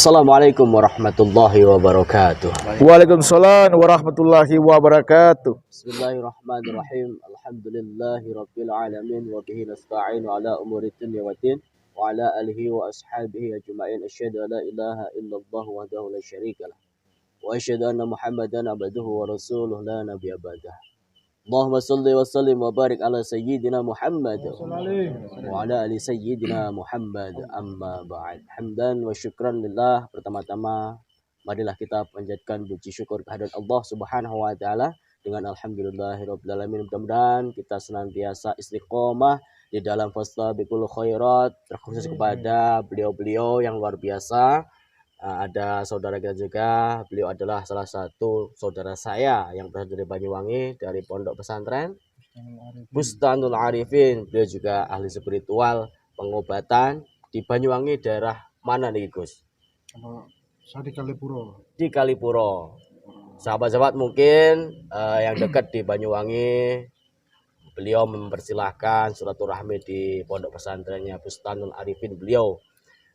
Assalamualaikum warahmatullahi wabarakatuh. Waalaikumsalam warahmatullahi wabarakatuh. Bismillahirrahmanirrahim. Alhamdulillahi rabbil alamin wa bihi nasta'inu ala umuri dunya waddin wa ala alihi wa ashabihi ajma'in. Asyhadu an la ilaha illallah wahdahu la syarikalah wa asyhadu anna Muhammadan abduhu wa rasuluhu la nabiyya ba'dah. Allahumma salli wa sallim wa barik ala sayyidina Muhammad wa ala ali sayyidina Muhammad, amma ba'd. Hamdan wa syukran lillah. Pertama-tama marilah kita panjatkan puji syukur kehadirat Allah Subhanahu wa taala dengan alhamdulillahirabbil alamin. Mudah-mudahan kita senantiasa istiqomah di dalam fastabiqul khairat, terkhusus kepada beliau-beliau yang luar biasa. Ada saudara kita juga, beliau adalah salah satu saudara saya yang berasal dari Banyuwangi, dari pondok pesantren Bustanul Arifin. Beliau juga ahli spiritual pengobatan di Banyuwangi. Daerah mana nih Gus? Saya di Kalipuro. Di Kalipuro. Sahabat-sahabat mungkin yang dekat di Banyuwangi, beliau mempersilahkan silaturahmi di pondok pesantrennya Bustanul Arifin beliau.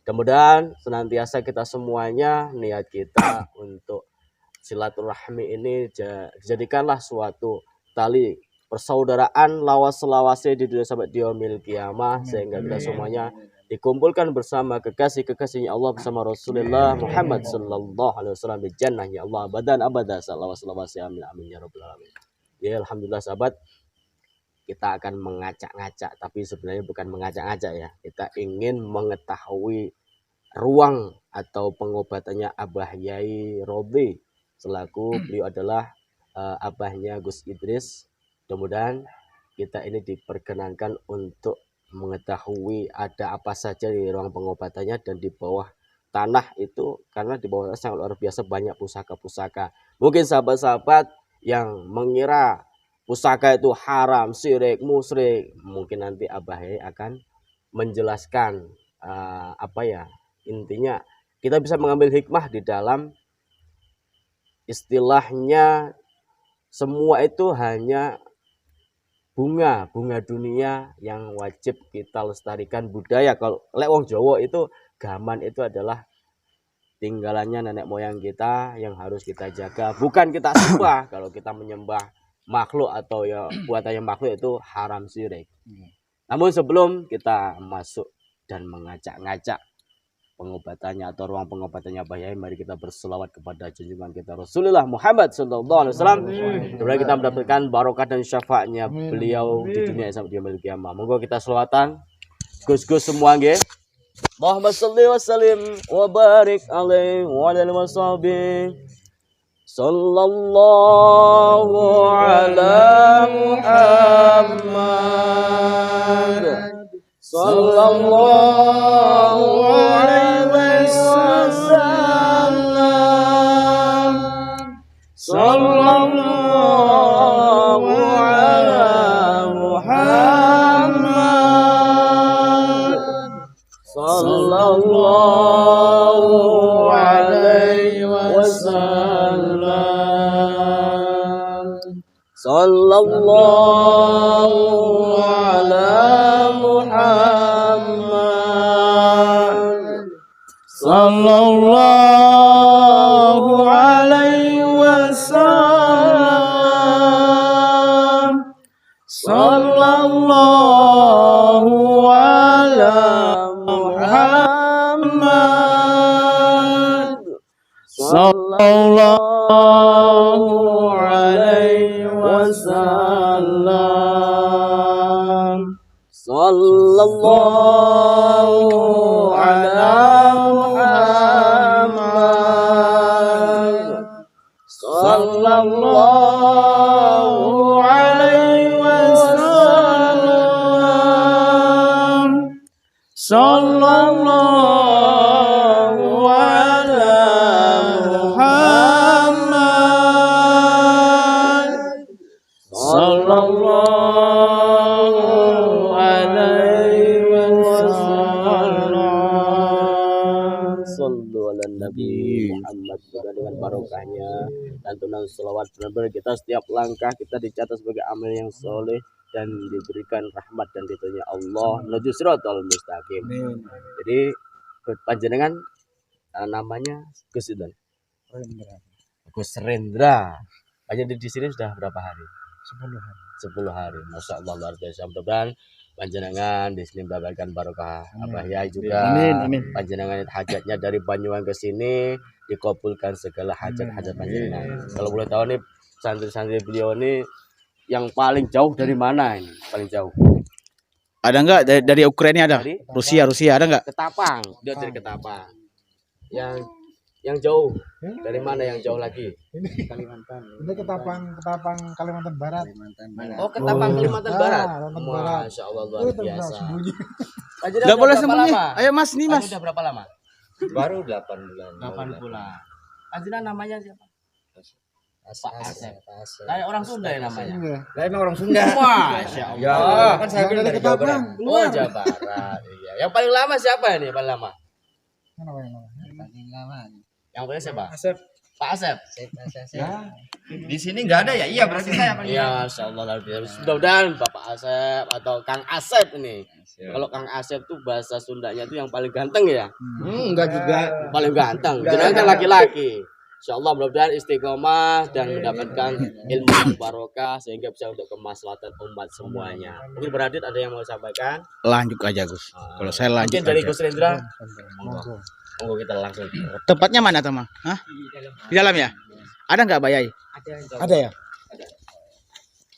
Mudah-mudahan senantiasa kita semuanya niat kita untuk silaturahmi ini jadikanlah suatu tali persaudaraan lawas-lawasnya di dunia sampai di yaumil qiyamah, sehingga kita semuanya dikumpulkan bersama kekasih-kekasihnya Allah bersama Rasulullah Muhammad sallallahu alaihi wasallam di jannah ya Allah abadan abada salawat-salawat amin amin ya rabbal alamin. Ya alhamdulillah sahabat, kita akan mengacak-ngacak, tapi sebenarnya bukan mengacak-ngacak ya. Kita ingin mengetahui ruang atau pengobatannya Abah Yai Robi, selaku beliau adalah abahnya Gus Idris. Mudah-mudahan kita ini diperkenankan untuk mengetahui ada apa saja di ruang pengobatannya dan di bawah tanah itu, karena di bawah tanah sangat luar biasa banyak pusaka-pusaka. Mungkin sahabat-sahabat yang mengira pusaka itu haram, syirik, musyrik, mungkin nanti Abah Yai akan menjelaskan intinya kita bisa mengambil hikmah di dalam istilahnya semua itu hanya bunga dunia yang wajib kita lestarikan. Budaya kalau lek wong Jawa itu gaman itu adalah tinggalannya nenek moyang kita yang harus kita jaga, bukan kita sembah. Kalau kita menyembah makhluk atau ya buatannya makhluk itu haram, syirik. Namun sebelum kita masuk dan mengacak-ngacak pengobatannya atau ruang pengobatannya Abah Yai, mari kita berselawat kepada junjungan kita Rasulullah Muhammad sallallahu alaihi wasallam. Semoga kita mendapatkan barokah dan syafaatnya beliau di dunia sampai di yaumil qiyamah. Monggo kita selawatan Gus-gus semua nggih. Allahumma shalli wa sallim wa barik alaihi wa ala alihi washabihi. Sallallahu ala Muhammad. Sallallahu alaihi wasallam. Sallallahu ala Muhammad. Sallallahu alaihi wasallam. Sallallahu ala Muhammad. sallallahu alaihi wasallam. Sallallahu ala Muhammad. Sallallahu alaihi wasallam. Sallallahu ala Muhammad. Sallallahu alaihi wasallam. Sallallahu ala Muhammad. Sallallahu alaihi wasallam. Sallu ala Nabi Muhammad. Semoga dengan barokahnya dan tunang selawat benar-benar kita setiap langkah kita dicatat sebagai amal yang soleh dan diberikan rahmat dan ridhonya Allah menuju siratal mustaqim. Jadi panjenengan namanya Gus Idan. Gus Rendra. Panjenengan di sini sudah berapa hari? 10 hari. 10 hari. Masya Allah luar biasa. Mudah-mudahan panjenengan di sini mendapatkan barokah. Abah Yai juga. Amin. Panjenengan hajatnya dari Banyuwangi ke sini dikabulkan segala hajat-hajat panjenengan. Kalau boleh tahu nih santri-santri beliau ini yang paling jauh dari mana ini? Paling jauh. Ada enggak dari Ukraina ada? Dari Rusia ada enggak? Ketapang. Dia dari Ketapang. Yang jauh dari mana yang jauh lagi? Kalimantan. Ini Ketapang Kalimantan Barat. Oh, Ketapang Kalimantan Barat. Kalimantan Barat. Masya Allah luar Itu biasa. sembunyi. Panjenengan Enggak udah boleh berapa sembunyi. lama? Ayo Mas, nih Mas. Udah berapa lama? Baru 8 bulan. 8 bulan. Panjenengan namanya siapa? Pak Asep. Asep. Kayak orang Sunda ya namanya. Iya. Lah emang orang Sunda. Masya Ya, Allah. kan saya Yang bilang dari dari Jawa Barat. Ketapang. Oh, Keluar. Jawa Barat. Iya. Yang paling lama siapa ini? Paling lama? Mana yang lama? Yang paling siapa? Asep. Pak Asep. Ya. Di sini enggak ada ya? Iya, berarti saya paling. Iya, Masya Allah luar biasa. Mudah-mudahan Bapak Asep atau Kang Asep ini. Kalau Kang Asep tuh bahasa Sundanya tuh yang paling ganteng ya. Enggak juga. Paling ganteng. Jenengan kan laki-laki. Insya Allah mudah-mudahan istiqomah dan mendapatkan ilmu yang barokah sehingga bisa untuk kemaslahatan umat semuanya. Mungkin Beradit ada yang mau sampaikan? Lanjut aja Gus. Kalau saya lanjut Mungkin dari aja. Gus Rendra. Monggo. Monggo kita langsung. Tempatnya mana Tama? Hah? Di dalam ya? Ada nggak Bayai? Ada ya?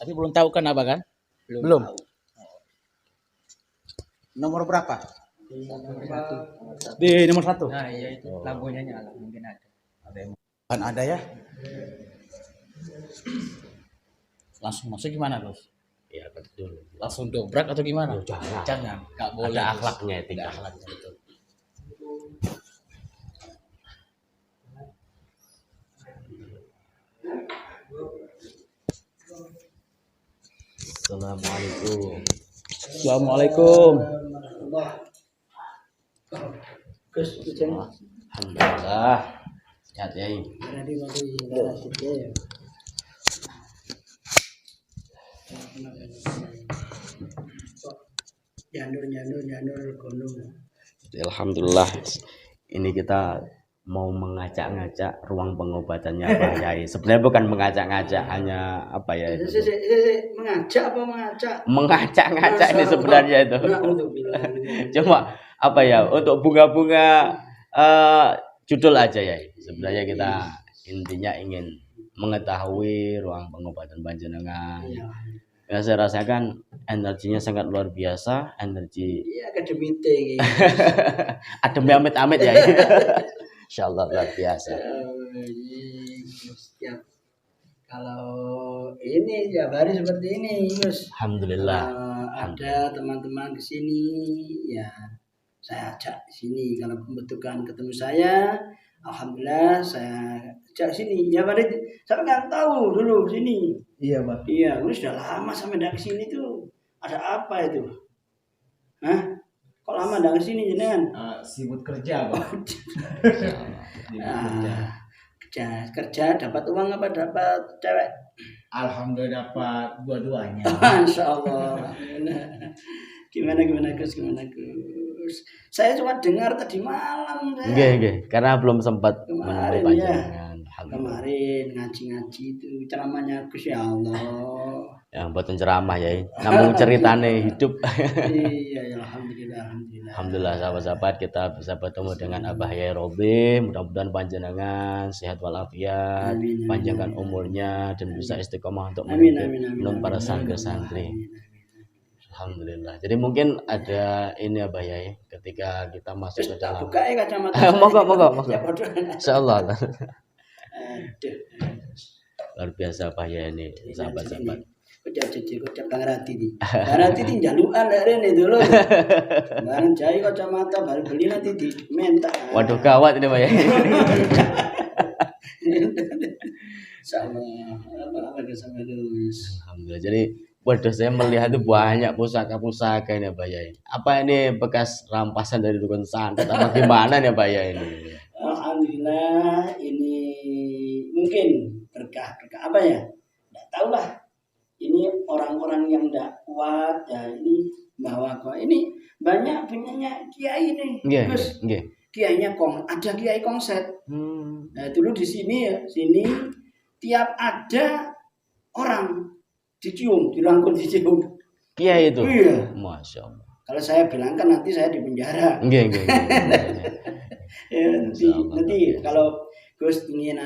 Tapi belum tahu kan apa kan? Belum. Nomor berapa? Di nomor 1. Nah, iya itu lampunya nyala, mungkin ada. Kan ada ya? Langsung masuk gimana Gus? Ya betul. Langsung dobrak atau gimana? Jangan. Jangan, nggak boleh. Ada Gus. akhlaknya itu. Ada akhlaknya betul. Assalamualaikum. Assalamualaikum. Alhamdulillah. Sehat ya. Janur gunung. Alhamdulillah. Ini kita mau mengajak-ngajak ruang pengobatannya Pak Yai. Sebenarnya bukan mengajak-ngajak, hanya apa ya itu? Mengajak apa mengajak? Mengajak-ngajak ini sebenarnya itu. Cuma apa ya? Untuk bunga-bunga judul aja ya. Sebenarnya kita intinya ingin mengetahui ruang pengobatan panjenengan. Ya, saya rasakan energinya sangat luar biasa, energi Iya akademite. adem amit-amit ya. Insyaallah luar biasa. Setiap kalau ini ya baru seperti ini, Gus. Alhamdulillah. Ada teman-teman kesini, ya saya ajak sini. Kalau membutuhkan ketemu saya, alhamdulillah saya ajak sini. Ya baru saya nggak tahu dulu sini. Iya, Pak. Iya, ini sudah lama sampai dari sini tuh. Ada apa itu? Hah? Kok lama dari sini jenengan? Sibuk kerja, Pak. Kerja dapat uang apa dapat cewek? Alhamdulillah dapat dua-duanya. Masya Allah. Gimana Gus? Saya cuma dengar tadi malam saya. Nggih. Karena belum sempat Kemarin, menemui ya. panjenengan. Alhamdulillah. Kemarin ngaji-ngaji itu ceramahnya Gus, ya Allah. Ya, mboten ceramah ya. Namun ceritane hidup. Iya, ya, alhamdulillah. Alhamdulillah sahabat-sahabat kita bisa bertemu dengan Abah Yai Robi. Mudah-mudahan panjenengan sehat walafiat, Amin, amin, panjangkan amin. umurnya dan bisa istiqomah untuk Amin, menuntut para santri-santri. Alhamdulillah. Jadi mungkin ada ini Abah Yai ketika kita masuk Terus ke tak dalam. buka ya kacamata. Monggo. Ya bodoh. Insyaallah. Aduh. Luar biasa Abah Yai ini sahabat-sahabat. Kocap Bangrati di. Bangrati di jaluan lek rene dulu. Barang jai kacamata baru beli nanti di minta. Waduh gawat ini Abah Yai. Sama apa sama terus. Alhamdulillah. Jadi waduh saya melihat itu banyak pusaka-pusaka ini Abah Yai. Apa ini bekas rampasan dari dukun santet apa gimana nih Abah Yai ini? Alhamdulillah ini mungkin berkah apa ya? Enggak tahu lah. Ini orang-orang yang enggak kuat ya ini bawa kok. Ini banyak punyanya kiai nih. Nggih, Terus nggih. kiainya ada kiai kongset. Nah, dulu di sini tiap ada orang dicium, dirangkul dicium. Kiai itu. Iya. Masya Allah. Kalau saya bilang kan nanti saya di penjara. Nggih. Ya, nanti kalau Gus ingin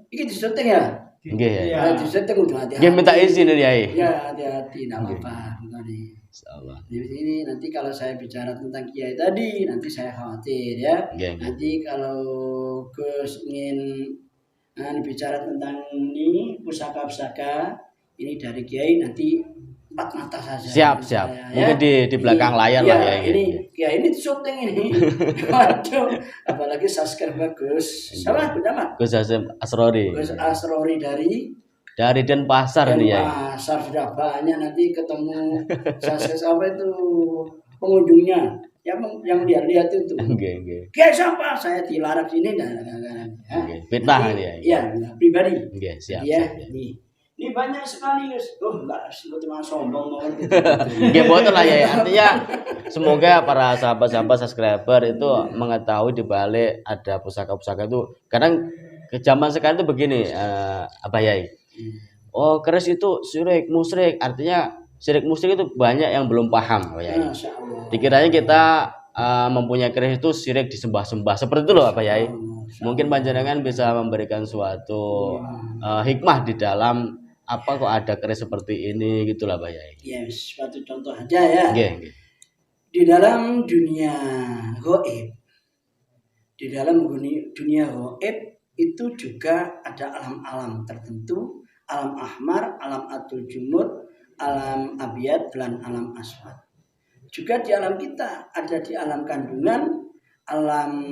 iki disyuting ya. Nggih. Ya, disyuting udah hati-hati. Nggih minta izin dari Yai. Ya, hati-hati, enggak apa-apa. Insyaallah. Di sini nanti kalau saya bicara tentang kiai tadi, nanti saya khawatir ya. Nggih. Nanti kalau Gus ingin bicara tentang ini pusaka-pusaka ini dari kiai nanti 4 mata saja. Siap. Saya, Mungkin di belakang layar lah ya. Ini kiai ini syuting ini. Waduh, apalagi subscriber Gus. Sama nama? Gus Hasim Asrori. Gus Asrori dari Denpasar ini ya. Pasar sudah banyak nanti ketemu apa itu pengunjungnya yang lihat itu. Nggih. Kiai siapa? Saya dilarang sini dan Nggih. Fitnah ya. Iya, pribadi. Nggih, siap. Iya, ini banyak sekali Gus. Enggak cuma sombong banget gitu. Nggih, boten lah ya. Artinya semoga para sahabat-sahabat subscriber itu mengetahui di balik ada pusaka-pusaka itu. Kadang ke zaman sekarang itu begini, Abah Yai. Oh, keris itu syirik, musyrik. Artinya syirik musyrik itu banyak yang belum paham, Abah Yai. Masyaallah. Dikiranya kita mempunyai keris itu syirik disembah-sembah. Seperti itu loh Abah Yai. Mungkin panjenengan bisa memberikan suatu hikmah di dalam apa kok ada keris seperti ini gitulah Abah Yai. Ya, suatu contoh aja ya. Nggih. Di dalam dunia gaib, di dalam dunia gaib itu juga ada alam-alam tertentu, alam ahmar, alam atul jumud, alam abiyat, dan alam aswad. Juga di alam kita ada di alam kandungan, alam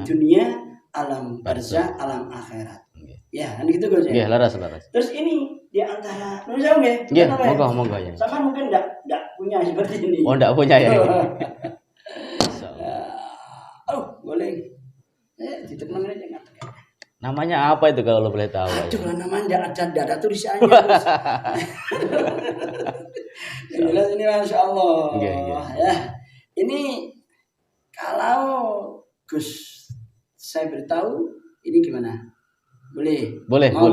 dunia, alam barzah, alam akhirat. Ya, kan gitu Gus ya. Nggih, laras. Terus ini di antara jauh ya. Nggih, monggo ya. Sama mungkin enggak punya seperti ini. Oh, enggak punya ya. Boleh. Ditekan aja enggak. Namanya apa itu kalau lo boleh tahu? Aduh, namanya enggak ada tulisannya. Jelas ini Masya Allah. Ya. Ini kalau Gus saya beritahu ini gimana? Boleh,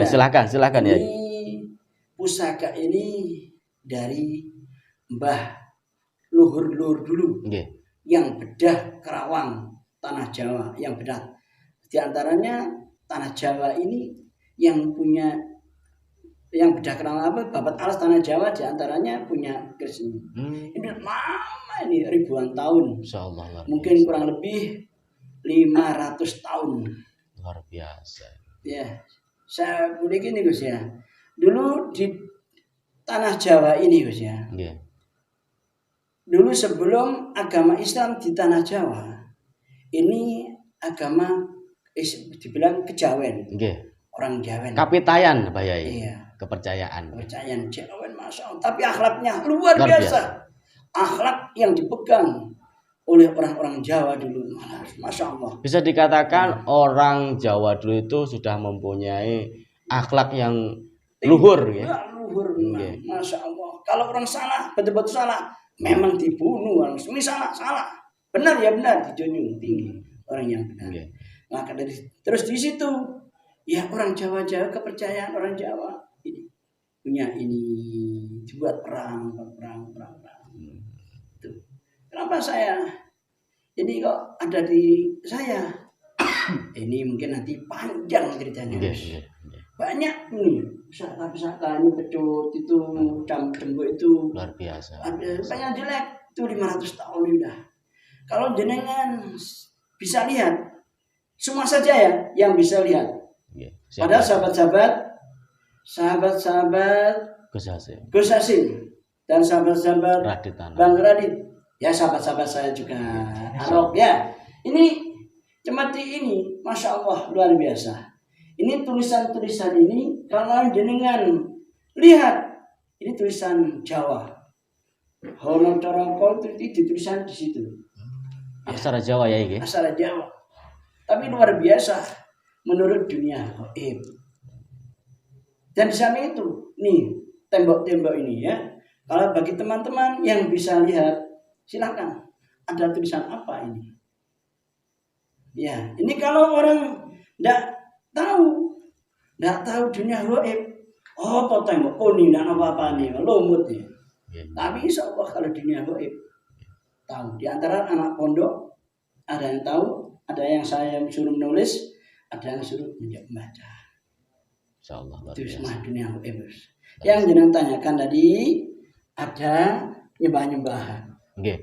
silakan ya. Ini pusaka ini dari Mbah luhur dulu. Nggih. Yang bedah Kerawang, tanah Jawa, yang bedah. Di antaranya tanah Jawa ini yang punya yang bedah Kerawang apa? Babat alas tanah Jawa di antaranya punya keris ini. Ini lama ini ribuan tahun. Insyaallah. Mungkin kurang lebih 500 tahun. Luar biasa. Ya, saya boleh gini Gus ya. Dulu di tanah Jawa ini Gus ya. Nggih. Dulu sebelum agama Islam di tanah Jawa, ini agama dibilang kejawen. Nggih. Orang Jawen. Kapitayan, Pak Yai. Iya. Kepercayaan. Kepercayaan Jawen, Masya Allah. Tapi akhlaknya luar biasa. Akhlak yang dipegang oleh orang-orang Jawa dulu, Masya Allah. Bisa dikatakan orang Jawa dulu itu sudah mempunyai akhlak yang luhur, ya. Luhur, Masya Allah. Kalau orang salah, betul-betul salah, memang dibunuh. Ini salah. Benar ya benar, dijunjung tinggi orang yang benar. Nggih. Maka dari terus di situ ya orang Jawa kepercayaan orang Jawa ini punya ini dibuat perang. Itu. Kenapa saya ini kok ada di saya? Ini mungkin nanti panjang ceritanya. Nggih. Banyak nih pusaka ini pecut itu cambuk itu Luar biasa. ada banyak jelek itu 500 tahun udah. Kalau jenengan bisa lihat semua saja ya yang bisa lihat. Nggih. Padahal sahabat-sahabat Gus Hasim dan sahabat-sahabat Radit Tanah. Bang Radit, ya sahabat-sahabat saya juga Arok ya. Ini cemati ini, masya Allah luar biasa. Ini tulisan-tulisan ini kalau jenengan lihat ini tulisan Jawa. Hono Corongko itu tulisan di situ. Aksara Jawa ya iki. Aksara Jawa. Tapi luar biasa menurut dunia gaib. Dan di samping itu, nih tembok-tembok ini ya. Kalau bagi teman-teman yang bisa lihat, silakan. Ada tulisan apa ini? Ya, ini kalau orang tidak tahu dunia gaib. Oh, apa tembok kuning dan apa-apa nih, lumut nih. Tapi insya Allah kalau dunia gaib tahu. Di antara anak pondok ada yang tahu, ada yang saya suruh menulis, ada yang suruh membaca. Insyaallah luar Itu semua biasa. dunia gaib. Yang jenengan tanyakan tadi ada nyembah-nyembahan. Nggih.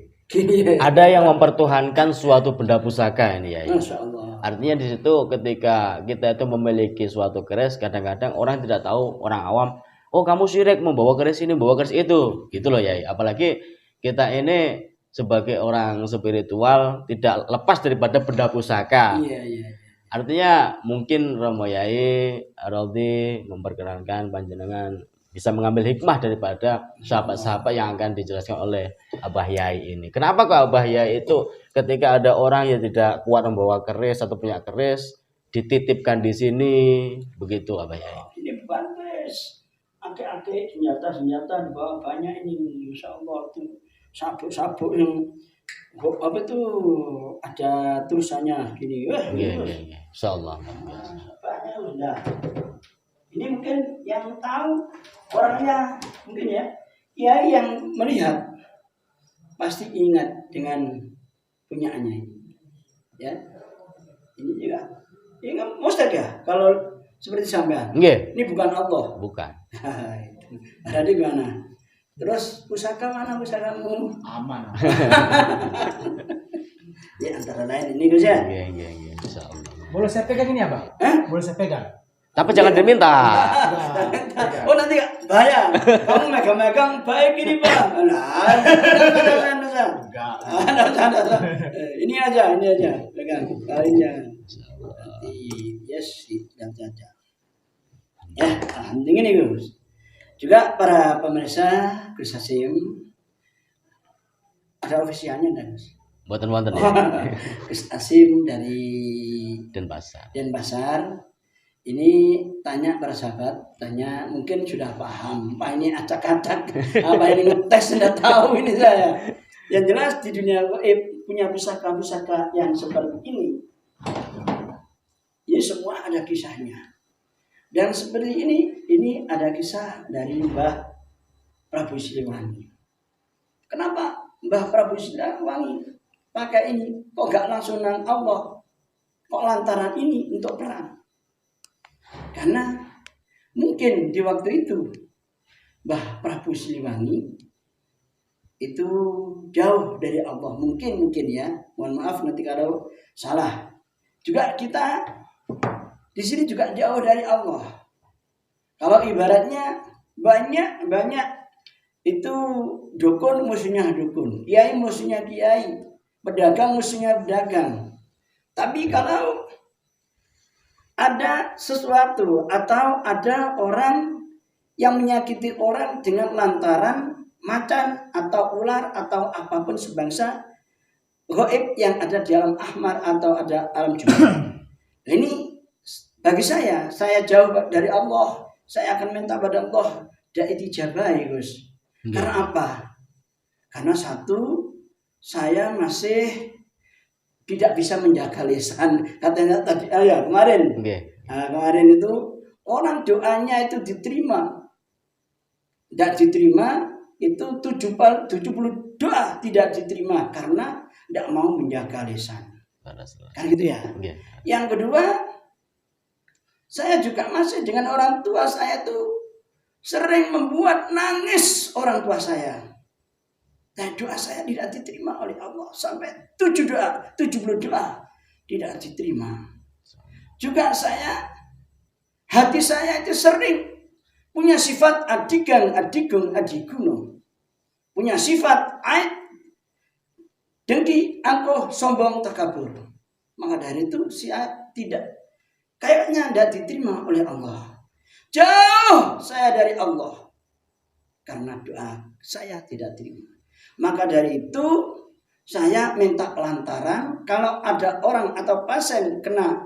Ada yang mempertuhankan suatu benda pusaka ini ya. Masya Allah. Artinya di situ ketika kita itu memiliki suatu keris, kadang-kadang orang tidak tahu, orang awam, oh kamu syirik membawa keris ini, membawa keris itu, gitu loh ya. Apalagi kita ini sebagai orang spiritual tidak lepas daripada benda pusaka. Iya. Artinya mungkin Romo Yai Aroldi memperkenankan panjenengan bisa mengambil hikmah daripada sahabat-sahabat yang akan dijelaskan oleh Abah Yai ini. Kenapa kok Abah Yai itu ketika ada orang yang tidak kuat membawa keris atau punya keris dititipkan di sini, begitu Abah Yai? Ini bukan keris. Ake-ake senjata dibawa banyak ini. Insya Allah tuh sabuk-sabuk yang apa itu ada tulisannya gini. Iya. Insyaallah. Banyak sudah. Ini mungkin yang tahu orangnya mungkin ya yang melihat pasti ingat dengan punyaannya ini. Ya. Ini juga. Ini kan mustahil ya kalau seperti sampean. Nggih. Ini bukan Allah. Bukan. Ada di mana? Terus pusaka mana pusakamu? Aman. Ya antara lain ini Gus ya. Iya. Insyaallah. Boleh saya pegang ini Abang? Boleh saya pegang? Tapi jangan diminta. Oh nanti bahaya. Kamu megang-megang baik ini Pak. Nah, ini aja. Pegang. Kalian jangan. Yes, dan saja. Ya, penting ini Gus. Juga para pemirsa Gus Hasim ada ofisialnya dan Gus. Buatan wonten ya. Gus Hasim dari Denpasar. Ini tanya para sahabat, mungkin sudah paham, Pak ini acak-acak, apa ini ngetes sudah tahu ini saya. Yang jelas di dunia gaib punya pusaka-pusaka yang seperti ini. Ini semua ada kisahnya. Dan seperti ini ada kisah dari Mbah Prabu Siliwangi. Kenapa Mbah Prabu Siliwangi pakai ini? Kok gak langsung nang Allah? Kok lantaran ini untuk perang? Karena mungkin di waktu itu Mbah Prabu Siliwangi itu jauh dari Allah. Mungkin ya. Mohon maaf nanti kalau salah. Juga kita di sini juga jauh dari Allah. Kalau ibaratnya banyak itu dukun musuhnya dukun, kiai musuhnya kiai, pedagang musuhnya pedagang. Tapi kalau ada sesuatu atau ada orang yang menyakiti orang dengan lantaran macan atau ular atau apapun sebangsa gaib yang ada di alam ahmar atau ada alam jumlah. Ini bagi saya jauh dari Allah. Saya akan minta pada Allah dan itijabai Gus. Karena apa? Karena satu, saya masih tidak bisa menjaga lisan. Katanya tadi ya kemarin. Nggih. Nah, kemarin itu orang doanya itu diterima. Tidak diterima itu 70 doa tidak diterima karena tidak mau menjaga lisan. Kan gitu ya. Nggih. Yang kedua, saya juga masih dengan orang tua saya tuh sering membuat nangis orang tua saya. Dan doa saya tidak diterima oleh Allah sampai 70 doa tidak diterima. Juga hati saya itu sering punya sifat adigang, adigung, adiguno. Punya sifat aib, dengki, angkuh, sombong, takabur. Maka dari itu kayaknya tidak diterima oleh Allah. Jauh saya dari Allah karena doa saya tidak terima. Maka dari itu saya minta lantaran kalau ada orang atau pasien kena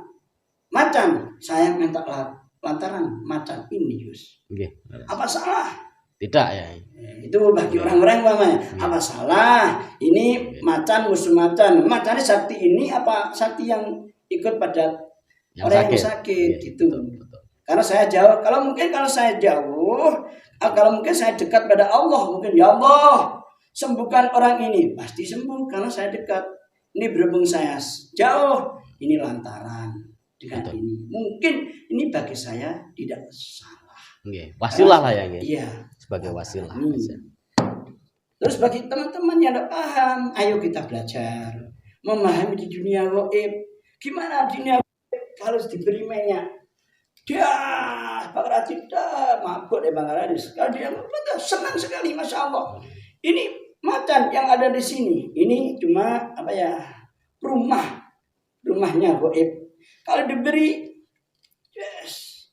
macan, saya minta lantaran macan ini Yus. Nggih. Apa salah? Tidak ya. Itu bagi orang-orang namanya. Apa salah? Ini macan musuh macan. Macannya sakti ini apa sakti yang ikut pada orang yang sakit gitu. Betul. Karena saya jauh. Kalau saya jauh, kalau mungkin saya dekat pada Allah, mungkin ya Allah sembuhkan orang ini, pasti sembuh karena saya dekat. Ini berhubung saya jauh, ini lantaran dengan Betul. ini. Mungkin ini bagi saya tidak salah. Nggih. Wasilah lah ya nggih. Iya. Sebagai wasilah. Terus bagi teman-teman yang tidak paham, ayo kita belajar memahami di dunia gaib. Gimana dunia gaib harus diberi minyak? Dia Bang Radit mabuk deh Bang Radit. Kalau dia senang sekali, masya Allah. Ini macan yang ada di sini, ini cuma rumahnya gaib. Kalau diberi, yes,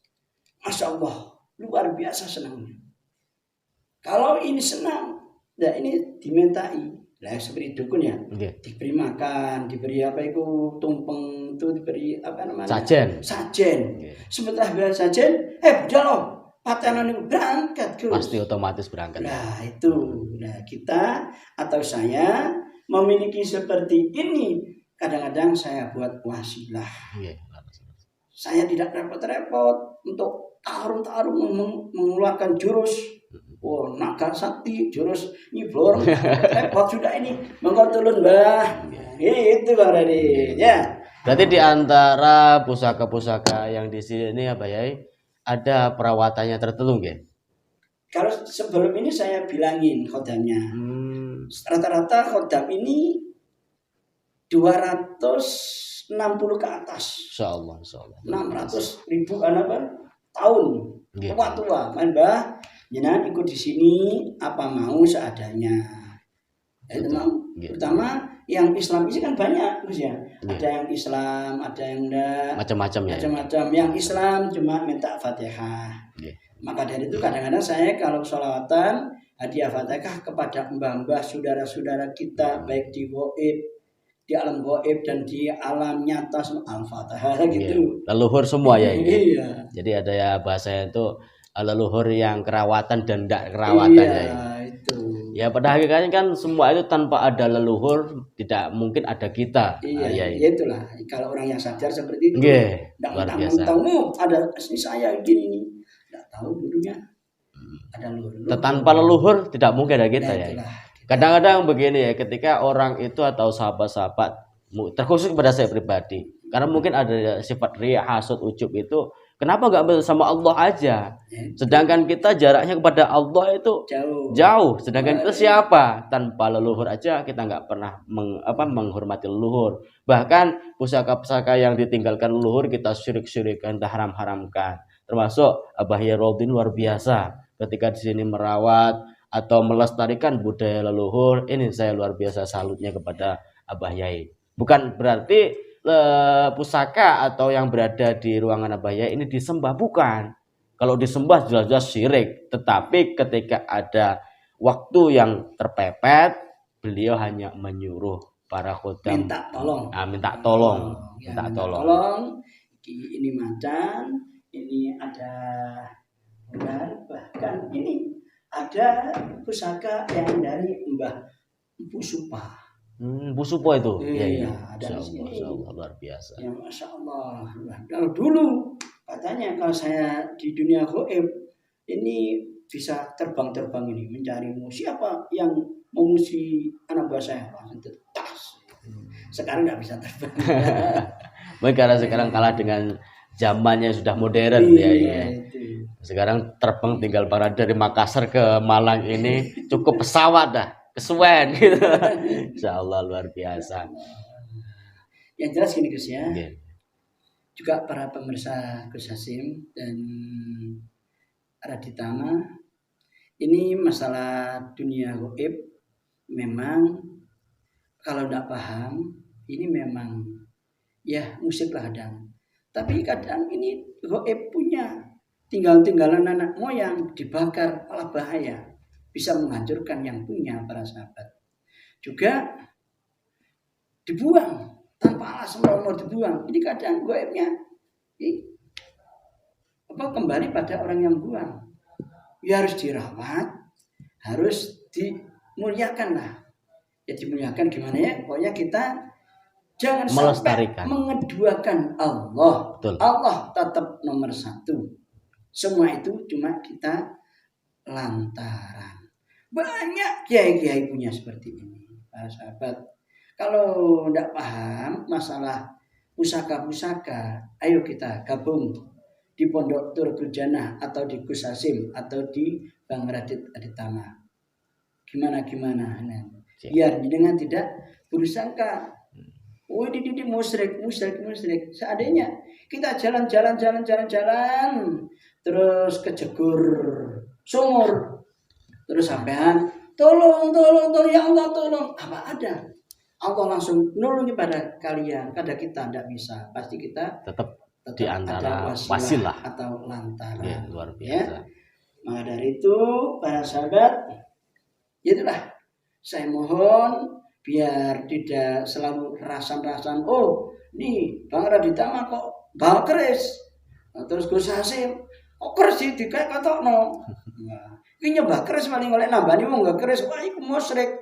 masya Allah, luar biasa senangnya. Kalau ini senang, nah ini dimintai, lah seperti dukun ya, diberi makan, diberi tumpeng itu diberi Sajen. Sebentar biasa sajen, jalan. Patenan itu berangkat terus. Pasti otomatis berangkat. Nah itu, kita atau saya memiliki seperti ini. Kadang-kadang saya buat wasilah. Saya tidak repot-repot untuk tarung-tarung mengeluarkan jurus. Naga sakti, jurus nyiblor, repot sudah ini. Monggo tulun Mbah. Itu Bang Radit. Ya. Berarti di antara pusaka-pusaka yang di sini apa ya? Ada perawatannya tertentu nggih? Kalau sebelum ini saya bilangin khodamnya. Rata-rata khodam ini 260 ke atas. Insyaallah. 600.000 tahun. Tua-tua. Mbah, jenengan ikut di sini apa mau seadanya. Itu pertama yang Islam ini kan banyak, Gus ya. Ada yang Islam, ada yang enggak. Macam-macam ya. Macam-macam. Yang Islam cuma minta Fatihah. Maka dari itu kadang-kadang saya kalau sholawatan hadiah Fatihah kepada mbah-mbah saudara-saudara kita baik di gaib, di alam gaib dan di alam nyata Al-Fatihah gitu. Leluhur semua ya ini. Iya. Jadi ada ya bahasanya itu leluhur yang kerawatan dan tidak kerawatan ya. Itu. Ya pada hakikatnya kan semua itu tanpa ada leluhur tidak mungkin ada kita. Iya, itulah. Kalau orang yang sadar seperti itu, luar biasa. Tahu ada ini saya gini nih, tidak tahu dulunya ada leluhur. Tanpa leluhur tidak mungkin ada kita ya. Itulah. Kadang-kadang begini ya, ketika orang itu atau sahabat-sahabat, terkhusus kepada saya pribadi, karena mungkin ada sifat riya, hasud, ujub itu. Kenapa nggak bersama Allah aja? Sedangkan kita jaraknya kepada Allah itu jauh. Sedangkan kita siapa? Tanpa leluhur aja kita nggak pernah menghormati leluhur. Bahkan pusaka-pusaka yang ditinggalkan leluhur kita syirik-syirikan, kita haram-haramkan. Termasuk Abah Yai Roudin luar biasa. Ketika di sini merawat atau melestarikan budaya leluhur, ini saya luar biasa salutnya kepada Abah Yai. Bukan berarti pusaka atau yang berada di ruangan Abah Yai ini disembah, bukan. Kalau disembah jelas-jelas syirik. Tetapi ketika ada waktu yang terpepet, beliau hanya menyuruh para khodam minta tolong. Ini macan, ini ada ular, bahkan ini ada pusaka yang dari Mbah Empu Supa. Bu Supo itu. Iya, Iya. ada di sini. Masya Allah, luar biasa. Ya Masya Allah. Nah, kalau dulu katanya kalau saya di dunia gaib ini bisa terbang-terbang ini mencarimu. Siapa yang memusi anak buah saya? Langsung tas. Sekarang nggak bisa terbang. Mungkin karena sekarang kalah dengan zamannya sudah modern ya. Iya, Iya. itu. Sekarang terbang tinggal barang dari Makassar ke Malang ini cukup pesawat dah, kesuwen gitu. Insya Allah luar biasa. Yang jelas gini Gus ya. Iya. Juga para pemirsa Gus Hasim dan Raditama, ini masalah dunia gaib memang kalau tidak paham ini memang ya musik ladang. Tapi kadang ini gaib punya tinggal-tinggalan anak moyang dibakar malah bahaya, bisa menghancurkan yang punya para sahabat. Juga dibuang tanpa alasan mau dibuang. Ini kadang gaibnya kembali pada orang yang buang. Ya harus dirawat, harus dimuliakan lah. Ya dimuliakan gimana ya? Pokoknya kita jangan sampai Melestarikan. mengeduakan Allah. Betul. Allah tetap nomor satu. Semua itu cuma kita lantaran. Banyak kiai-kiai punya seperti ini, para sahabat. Kalau tidak paham masalah pusaka-pusaka, ayo kita gabung di Pondok Turul Jannah atau di Gus Hasim atau di Bang Radit Aditama. Gimana? Nah, biar dengan tidak bersangka, oh ini musyrik. Seandainya kita jalan, terus kejegur sumur, terus sampean tolong ya Allah tolong, apa ada? Allah langsung nolongi pada kalian, pada kita tidak bisa. Pasti kita Tetap di ada antara wasilah atau lantaran. ya, luar Ya. biasa. Maka dari itu para sahabat, itulah saya mohon biar tidak selalu rasan-rasan. Oh, nih Bang Raditama kok bawa keris, terus Gus Hasim, kok keris sih dikayak katokno. Nah, ini nyoba keris paling oleh nambani wong gak keris, wah iku musyrik.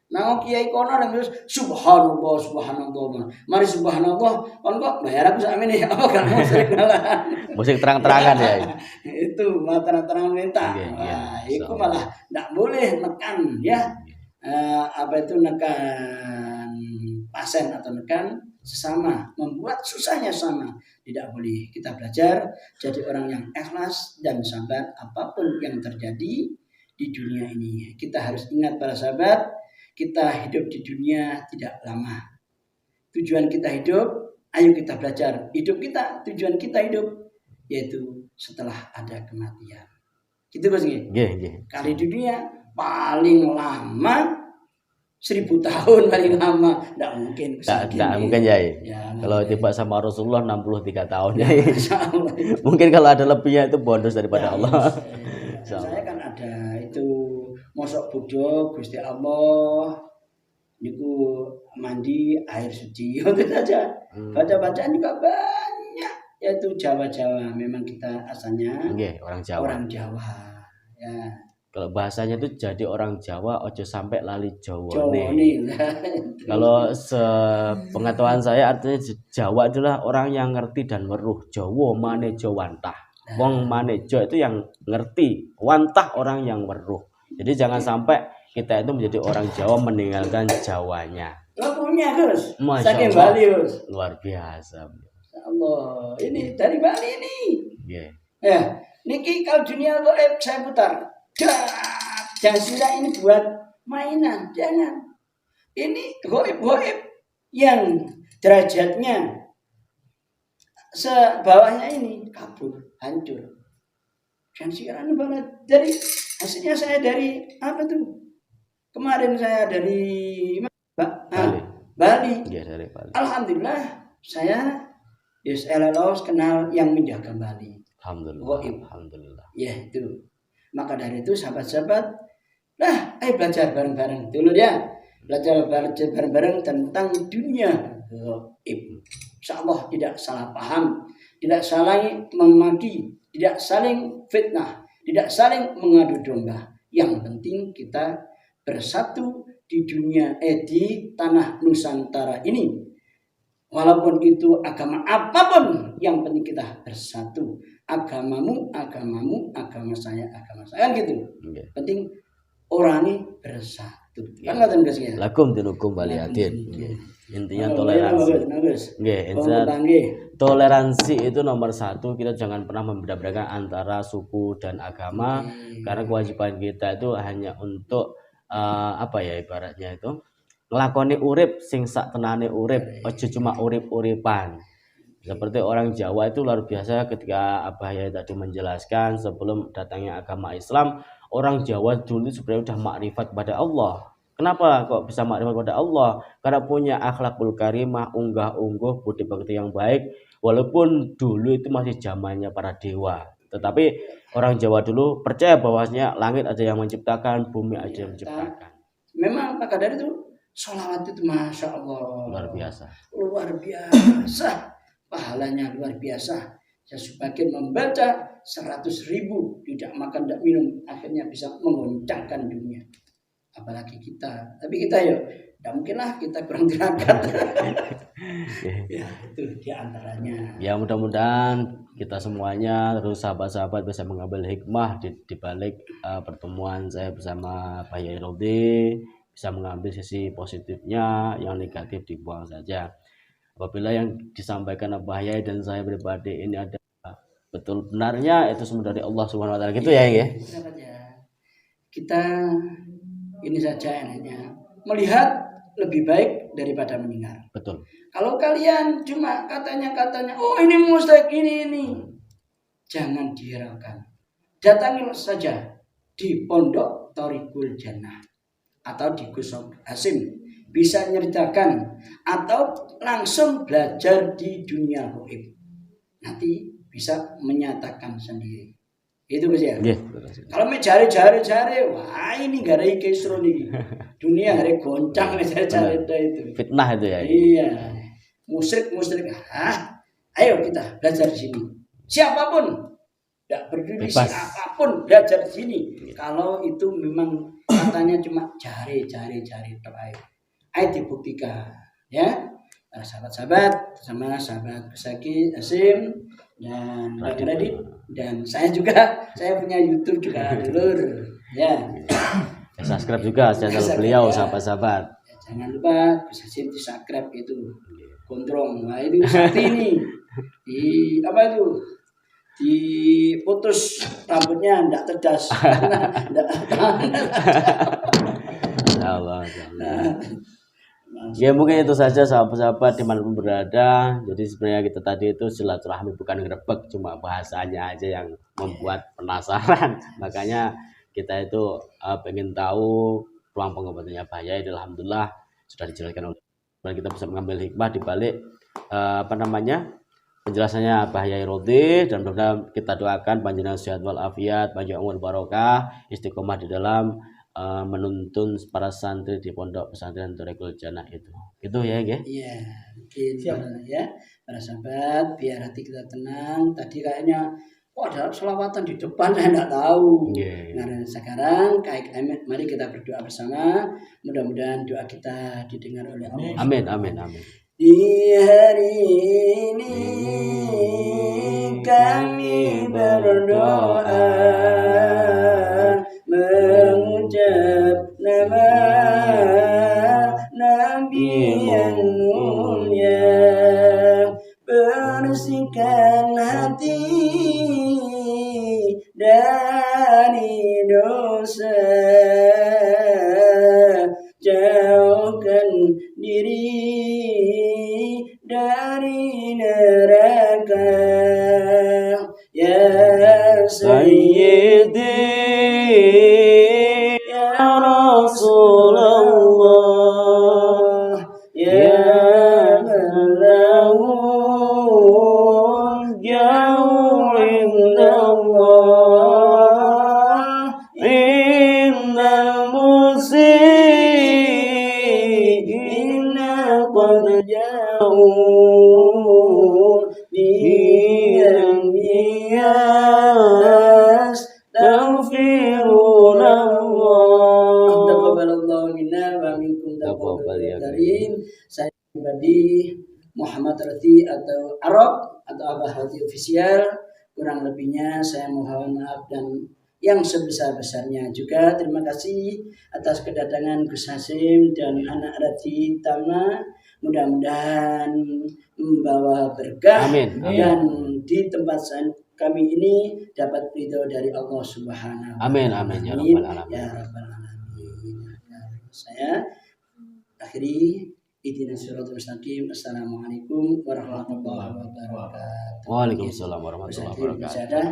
Nah, kiai kono nang terus subhanallah. Mari subhanallah, kon kok bayar aku sakmene apa gak musyrik malah. Musik terang-terangan ya. Itu malah terang-terangan minta. Iya, Wah, iya, itu malah tidak boleh nekan ya. Nekan pasien atau nekan sesama, membuat susahnya sama. Tidak boleh. Kita belajar jadi orang yang ikhlas dan sabar apapun yang terjadi di dunia ini. Kita harus ingat para sahabat, kita hidup di dunia tidak lama. Tujuan kita hidup, ayo kita belajar. Hidup kita, tujuan kita hidup, yaitu setelah ada kematian. Gitu Gus nggih. Nggih. Kali di dunia paling lama 1000 tahun paling lama. Tidak mungkin. Tidak mungkin ya. Kalau tiba sama Rasulullah 63 tahun ya. Mungkin kalau ada lebihnya itu bonus daripada Allah. Saya kan ada itu mosok budok Gusti Allah niku mandi air suci itu saja. Baca-bacaan juga banyak, yaitu Jawa-Jawa. Memang kita asalnya orang Jawa. Orang Jawa. Ya. Kalau bahasanya itu jadi orang Jawa ojo sampai lali Jawa nih. Kalau sepengetahuan saya artinya Jawa adalah orang yang ngerti dan weruh. Jawa manejo wantah. Wong manejo itu yang ngerti, wantah orang yang weruh. Jadi jangan sampai kita itu menjadi orang Jawa meninggalkan Jawanya. Lo punya Gus? Saking Bali Gus. Luar biasa. Allah, ini dari Bali ini. Yeah. Ya, niki kalau dunia gaib saya putar. Jangan kira ini buat mainan, jangan. Ini gaib yang derajatnya sebawahnya ini kabur, hancur. Jangan kira ini banget. Dari hasilnya saya dari apa tuh? Kemarin saya dari Bali. Ya, dari Bali. Alhamdulillah saya kenal yang menjaga Bali. Alhamdulillah. Ya itu. Maka dari itu sahabat-sahabat, ayo belajar bareng-bareng dulu ya. Belajar bareng-bareng tentang dunia gaib. Insyaallah tidak salah paham, tidak saling memaki, tidak saling fitnah, tidak saling mengadu domba. Yang penting kita bersatu di di tanah Nusantara ini. Walaupun itu agama apapun, yang penting kita bersatu. Agamamu, agamamu, agama saya, kan gitu. Nggih. Penting orangnya bersatu. Kan ngoten Gus ya. Lakum dinukum waliyatin. Nggih. Intinya toleransi. Nggih, toleransi itu nomor satu. Kita jangan pernah membeda-bedakan antara suku dan agama, karena kewajiban kita itu hanya untuk apa ya ibaratnya itu nglakoni urip sing sak tenane urip, aja cuma urip-uripan. Seperti orang Jawa itu luar biasa ketika Abah Yai tadi menjelaskan sebelum datangnya agama Islam, orang Jawa dulu sebenarnya sudah makrifat pada Allah. Kenapa kok bisa makrifat pada Allah? Karena punya akhlakul karimah, unggah-ungguh, budi pekerti yang baik, walaupun dulu itu masih zamannya para dewa. Tetapi orang Jawa dulu percaya bahwasanya langit ada yang menciptakan, bumi ada yang menciptakan. Memang Pak Kadar itu sholawat itu Masya Allah Luar biasa. Luar biasa. Pahalanya luar biasa. Saya sebagian membaca 100.000 tidak makan tidak minum, akhirnya bisa menggoncangkan dunia. Apalagi kita. Tapi kita ya tidak mungkinlah kita kurang tirakat. Ya itu diantaranya. Ya mudah-mudahan kita semuanya terus sahabat-sahabat bisa mengambil hikmah di balik pertemuan saya bersama Pak Yai Rodi, bisa mengambil sisi positifnya, yang negatif dibuang saja. Apabila yang disampaikan Abah Yai dan saya pribadi ini ada betul benarnya, itu semua dari Allah Subhanahu wa taala. Gitu ya, ya. Kita ini saja enaknya melihat lebih baik daripada mendengar. Betul. Kalau kalian cuma katanya, oh ini mustahik ini. Jangan dihiraukan. Datangi saja di Pondok Thoriqul Jannah atau di Gus Hasim, bisa nyeritakan atau langsung belajar di dunia gaib. Nanti bisa menyatakan sendiri. Itu Gus ya. Yeah. Kalau cari, wah ini gak ada kisru nih. Dunia hari goncang cari itu. Fitnah itu ya. Iya. Musyrik. Ayo kita belajar di sini. Siapapun, tidak peduli siapapun belajar di sini. Kalau itu memang katanya cuma cari terakhir. Ayo dibuktikan, ya. Para sahabat-sahabat, bersama sahabat Besaki, Asim, dan Radit, dan saya juga, saya punya YouTube juga dulur, ya. Subscribe juga channel beliau, sahabat-sahabat. Ya, jangan lupa bisa di subscribe itu, gondrong, nah itu sakti ini, di apa itu, diputus rambutnya ndak cerdas, Allah. Ya mungkin itu saja sahabat-sahabat dimanapun berada. Jadi sebenarnya kita tadi itu silaturahmi bukan grebek, cuma bahasanya aja yang membuat penasaran. Makanya kita itu pengen tahu ruang pengobatannya Pak Yai. Alhamdulillah sudah dijelaskan oleh dan kita bisa mengambil hikmah di balik penjelasannya Pak Yai Rodi, dan mudah-mudahan kita doakan panjenengan sehat wal afiat, panjang umur barokah, istiqomah di dalam menuntun para santri di pondok pesantren Thoriqul Jannah itu. Gitu ya, ya. Iya, mungkin ya. Para sahabat, biar hati kita tenang. Tadi kayaknya ada selawatan di depan, saya tidak tahu. Nah, sekarang mari kita berdoa bersama. Mudah-mudahan doa kita didengar oleh Allah. Amin. Di hari ini kami berdoa mengucap nama Nabi yang mulia, bersihkan hati dari dosa, jauhkan diri dari neraka. Ya Sayyidi Rasulullah, ya Malahun jauh indallah, innal muslimina qad jauh biyam bias taghfirullah. Taqabbalallahu minna wa minkum Taqabbal ya karim. Saya pribadi Muhammad Rati atau Arab atau Abah Rati Official. Kurang lebihnya saya mohon maaf dan yang sebesar-besarnya juga. Terima kasih atas kedatangan Gus Hasim dan anak Rati Tama. Mudah-mudahan membawa berkah. Amin. Dan di tempat kami ini dapat ridho dari Allah Subhanahu wa Amin, Ta'ala. amin, ya Rabbal Alamin. Ya Rabbal Alamin. Saya akhiri ihdinas siratal mustaqim. Assalamualaikum warahmatullahi wabarakatuh. Waalaikumsalam warahmatullahi wabarakatuh.